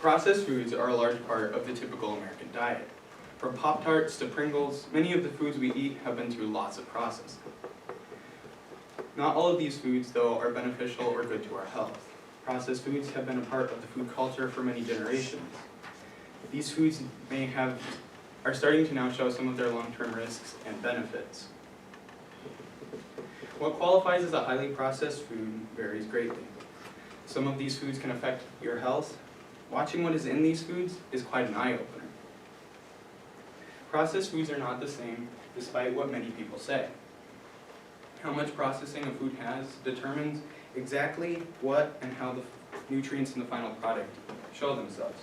Processed foods are a large part of the typical American diet. From Pop-Tarts to Pringles, many of the foods we eat have been through lots of processing. Not all of these foods, though, are beneficial or good to our health. Processed foods have been a part of the food culture for many generations. These foods are starting to now show some of their long-term risks and benefits. What qualifies as a highly processed food varies greatly. Some of these foods can affect your health. Watching what is in these foods is quite an eye-opener. Processed foods are not the same, despite what many people say. How much processing a food has determines exactly what and how the nutrients in the final product show themselves.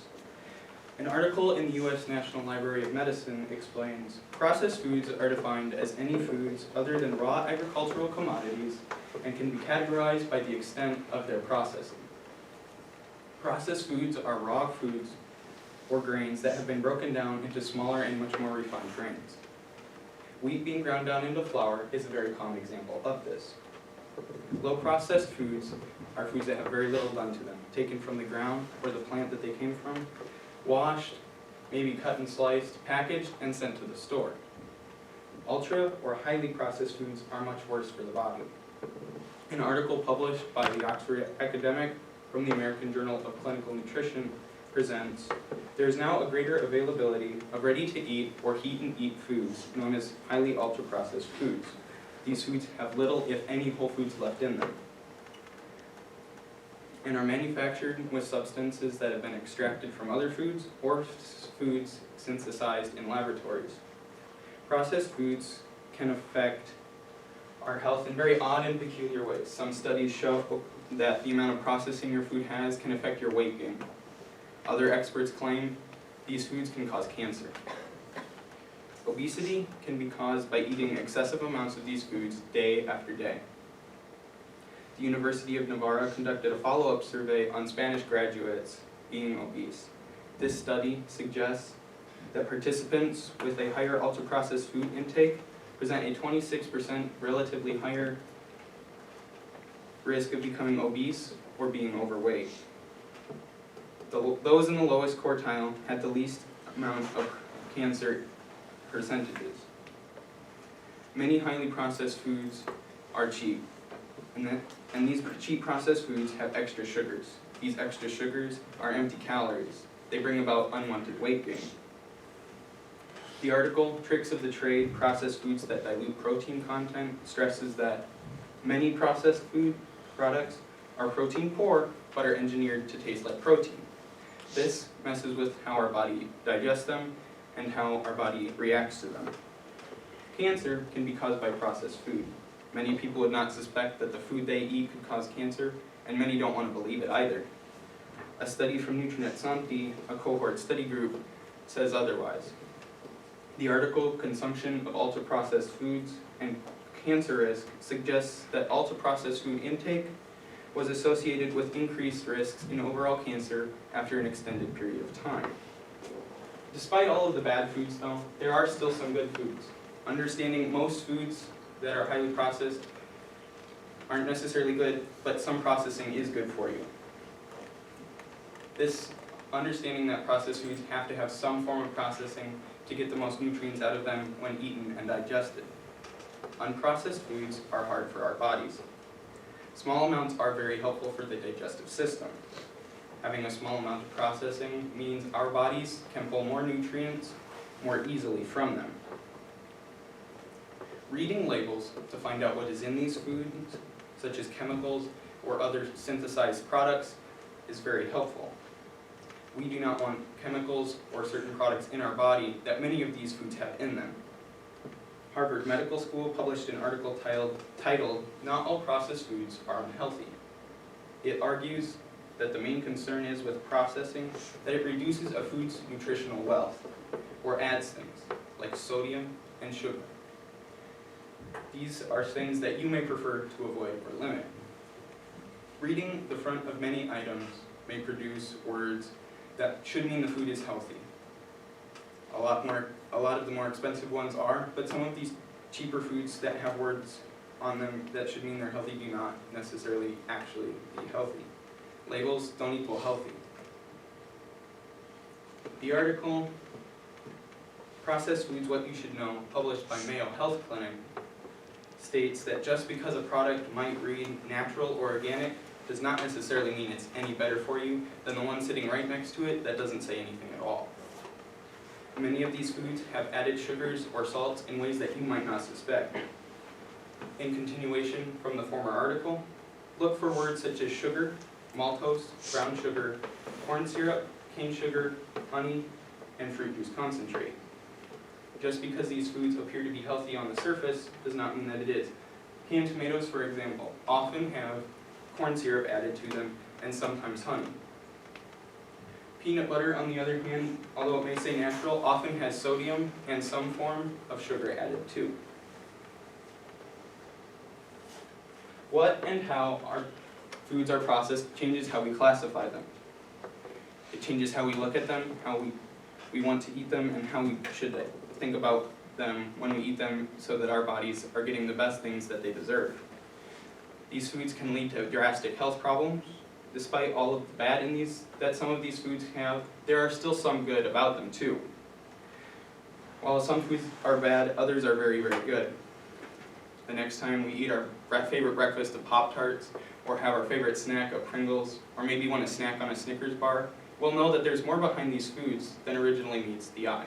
An article in the U.S. National Library of Medicine explains, processed foods are defined as any foods other than raw agricultural commodities and can be categorized by the extent of their processing. Processed foods are raw foods or grains that have been broken down into smaller and much more refined grains. Wheat being ground down into flour is a very common example of this. Low processed foods are foods that have very little done to them, taken from the ground or the plant that they came from, washed, maybe cut and sliced, packaged, and sent to the store. Ultra or highly processed foods are much worse for the body. An article published by the Oxford Academic from the American Journal of Clinical Nutrition presents, there is now a greater availability of ready-to-eat or heat-and-eat foods known as highly ultra-processed foods. These foods have little, if any, whole foods left in them and are manufactured with substances that have been extracted from other foods or foods synthesized in laboratories. Processed foods can affect our health in very odd and peculiar ways. Some studies show that the amount of processing your food has can affect your weight gain. Other experts claim these foods can cause cancer. Obesity can be caused by eating excessive amounts of these foods day after day. The University of Navarra conducted a follow-up survey on Spanish graduates being obese. This study suggests that participants with a higher ultra-processed food intake present a 26% relatively higher risk of becoming obese or being overweight. Those in the lowest quartile had the least amount of cancer percentages. Many highly processed foods are cheap, and these cheap processed foods have extra sugars. These extra sugars are empty calories. They bring about unwanted weight gain. The article, Tricks of the Trade, Processed Foods That Dilute Protein Content, stresses that many processed food products are protein poor, but are engineered to taste like protein. This messes with how our body digests them and how our body reacts to them. Cancer can be caused by processed food. Many people would not suspect that the food they eat could cause cancer, and many don't want to believe it either. A study from Nutrinet Santi, a cohort study group, says otherwise. The article, Consumption of Ultra-Processed Foods and Cancer Risk, suggests that ultra-processed food intake was associated with increased risks in overall cancer after an extended period of time. Despite all of the bad foods, though, there are still some good foods. Understanding most foods that are highly processed aren't necessarily good, but some processing is good for you. This understanding that processed foods have to have some form of processing to get the most nutrients out of them when eaten and digested. Unprocessed foods are hard for our bodies. Small amounts are very helpful for the digestive system. Having a small amount of processing means our bodies can pull more nutrients more easily from them. Reading labels to find out what is in these foods, such as chemicals or other synthesized products, is very helpful. We do not want chemicals or certain products in our body that many of these foods have in them. Harvard Medical School published an article titled, Not All Processed Foods Are Unhealthy. It argues that the main concern is with processing that it reduces a food's nutritional wealth, or adds things, like sodium and sugar. These are things that you may prefer to avoid or limit. Reading the front of many items may produce words that should mean the food is healthy. A lot of the more expensive ones are, but some of these cheaper foods that have words on them that should mean they're healthy do not necessarily actually be healthy. Labels don't equal healthy. The article, Processed Foods, What You Should Know, published by Mayo Health Clinic, states that just because a product might read natural or organic does not necessarily mean it's any better for you than the one sitting right next to it that doesn't say anything at all. Many of these foods have added sugars or salts in ways that you might not suspect. In continuation from the former article, look for words such as sugar, maltose, brown sugar, corn syrup, cane sugar, honey, and fruit juice concentrate. Just because these foods appear to be healthy on the surface does not mean that it is. Canned tomatoes, for example, often have corn syrup added to them and sometimes honey. Peanut butter, on the other hand, although it may say natural, often has sodium and some form of sugar added too. What and how our foods are processed changes how we classify them. It changes how we look at them, how we want to eat them, and how we should think about them when we eat them so that our bodies are getting the best things that they deserve. These foods can lead to drastic health problems. Despite all of the bad in these that some of these foods have, there are still some good about them too. While some foods are bad, others are very, very good. The next time we eat our favorite breakfast of Pop-Tarts, or have our favorite snack of Pringles, or maybe want to snack on a Snickers bar, we'll know that there's more behind these foods than originally meets the eye.